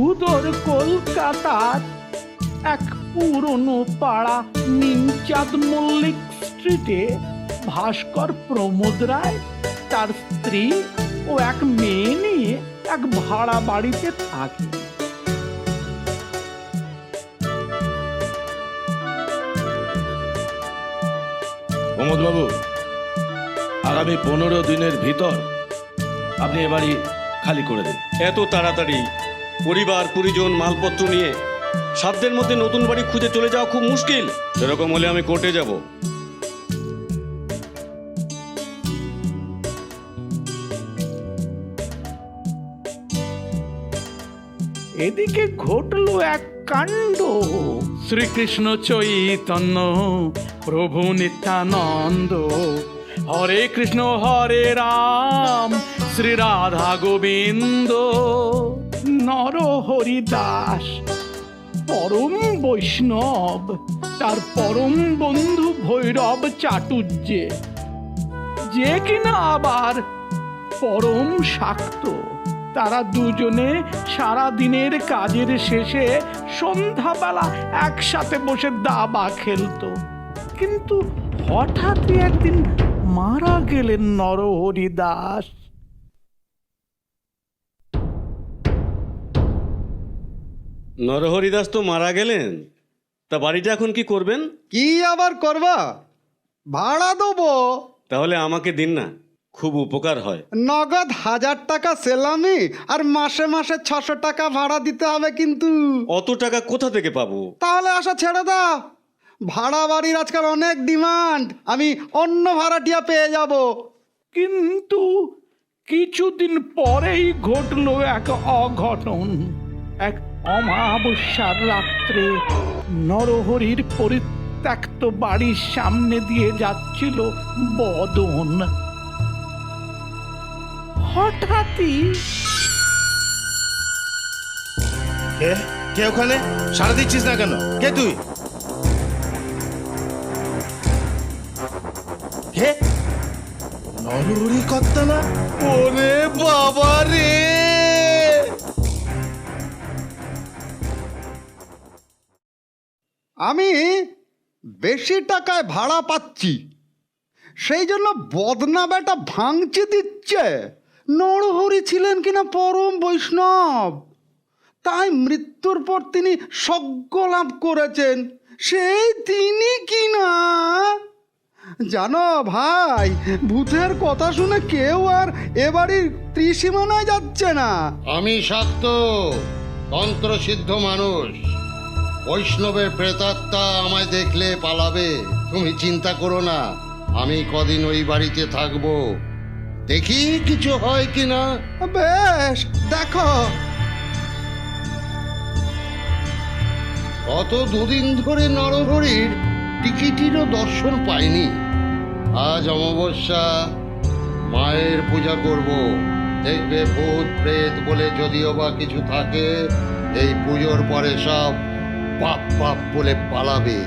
উদর কলকাতার এক পুরনো পাড়া নিমচাঁদ মল্লিক স্ট্রিটে ভাস্কর প্রমোদ রায়, তার স্ত্রী ও এক মেয়ে নিয়ে এক ভাড়া বাড়িতে থাকে। প্রমোদ বাবু, আগামী 15 দিনের ভিতর আপনি এ বাড়ি খালি করে দিন। এত তাড়াতাড়ি? পরিবার পরিজন মালপত্র নিয়ে সাধ্যের মধ্যে নতুন বাড়ি খুঁজে চলে যাওয়া খুব মুশকিল। সেরকম হলে আমি কোর্টে যাব। এদিকে ঘটল এক কাণ্ড। শ্রীকৃষ্ণ চৈতন্য প্রভু নিত্যানন্দ, হরে কৃষ্ণ হরে রাম, শ্রী রাধা গোবিন্দ। নরহরি দাস পরম বৈষ্ণব, তার পরম বন্ধু ভৈরব চাটুর্যে, যে কিনা আবার পরম শাক্ত। তারা দুজনে সারা দিনের কাজের শেষে সন্ধ্যাবেলা একসাথে বসে দাবা খেলতো। কিন্তু হঠাৎই একদিন মারা গেলেন নরহরি দাস। নরহরি দাস তো মারা গেলেন, তা বাড়িটা এখন কি করবেন? কি আবার করবা, ভাড়া দেবো। তাহলে আমাকে দিন না, খুব উপকার হয়। নগদ 1000 টাকা সেলামি আর মাসে মাসে 600 টাকা ভাড়া দিতে হবে কিন্তু। অত টাকা কোথা থেকে পাবো? তাহলে আসা ছেড়ে দাও, ভাড়া বাড়ির আজকাল অনেক ডিমান্ড, আমি অন্য ভাড়াটিয়া পেয়ে যাব। কিন্তু কিছুদিন পরেই ঘটল এক অঘটন। এক অমাবস্যার রাত্রে নরহরির পরিত্যক্ত বাড়ির সামনে দিয়ে যাচ্ছিল বদন। হঠাৎই কে ওখানে? সারা দিচ্ছিস না কেন? কে তুই? কে? নরহরি কর্তা না? ওরে বাবা রে! আমি বেশি টাকায় ভাড়া পাচ্ছি, সেই জন্য বদনা বেটা ভাঙচি দিচ্ছে। নরহরি ছিলেন কিনা পরম বৈষ্ণব, তাই মৃত্যুর পর তিনি স্বর্গ লাভ করেছেন। সেই তিনি কিনা, জানো ভাই, ভূতের কথা শুনে কেউ আর এ বাড়ির ত্রিসীমানায় যাচ্ছে না। আমি শাক্ত তন্ত্রসিদ্ধ মানুষ, বৈষ্ণবের প্রেতাত্মা আমায় দেখলে পালাবে। তুমি চিন্তা করো না, আমি কদিন ওই বাড়িতে থাকবো, দেখি কিছু হয় কিনা। বেশ, দেখো। গত 2 দিন ধরে নরহরির টিকিটিরও দর্শন পাইনি। আজ অমাবস্যা, মায়ের পূজা করব। দেখবে ভূত প্রেত বলে যদিও বা কিছু থাকে, এই পুজোর পরে সব পাপ পাপ বলে পালাবে।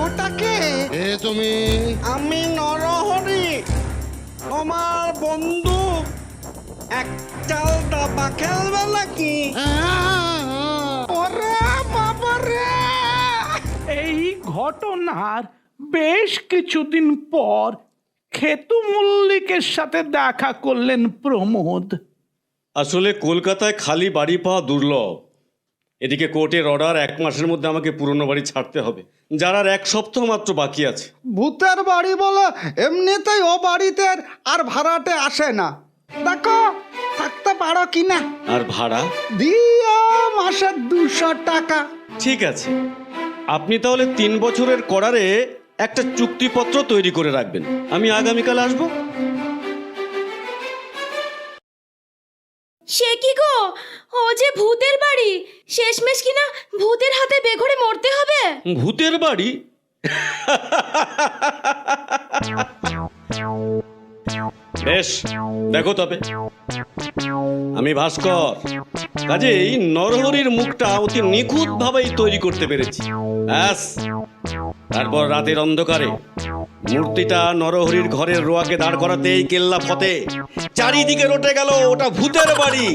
ওটাকে এ তুমি? আমি নরহরি, আমার বন্ধু। এক চাল দাবা খেলবে নাকি? ওরে বাবা রে! এই ঘটনার বেশ কিছুদিন পর খেতু মল্লিকের সাথে দেখা করলেন প্রমোদ। আসলে কলকাতায় খালি বাড়ি পাওয়া দুর্লভ। এদিকে কোর্টের অর্ডার 1 মাসের মধ্যে আমাকে পুরনো বাড়ি ছাড়তে হবে, যার আর 1 সপ্তাহ মাত্র বাকি আছে। ভূতের বাড়ি বলে এমনিতেই ও বাড়িতে আর ভাড়াটে আসে না। দেখো থাকতে পারো কিনা। আর ভাড়া দিয়া মাসে 200 টাকা। ঠিক আছে, আপনি তাহলে 3 বছরের করারে একটা চুক্তিপত্র তৈরি করে রাখবেন, আমি আগামীকাল আসবো। সে কি গো, ও যে ভূতের বাড়ি, শেষমেশ কিনা ভূতের হাতে বেঘরে মরতে হবে। ভূতের বাড়ি? বেশ, দেখো তবে। আমি ভাস্কর, কাজেই নরহরির মুখটা অতি নিখুঁত ভাবেই তৈরি করতে পেরেছি। ব্যাস, তারপর রাতের অন্ধকারে মূর্তিটা নরহরির ঘরের রোয়াকে দাঁড় করাতেই কেল্লা ফতে, চারিদিকে রটে গেল ওটা ভূতের বাড়ি।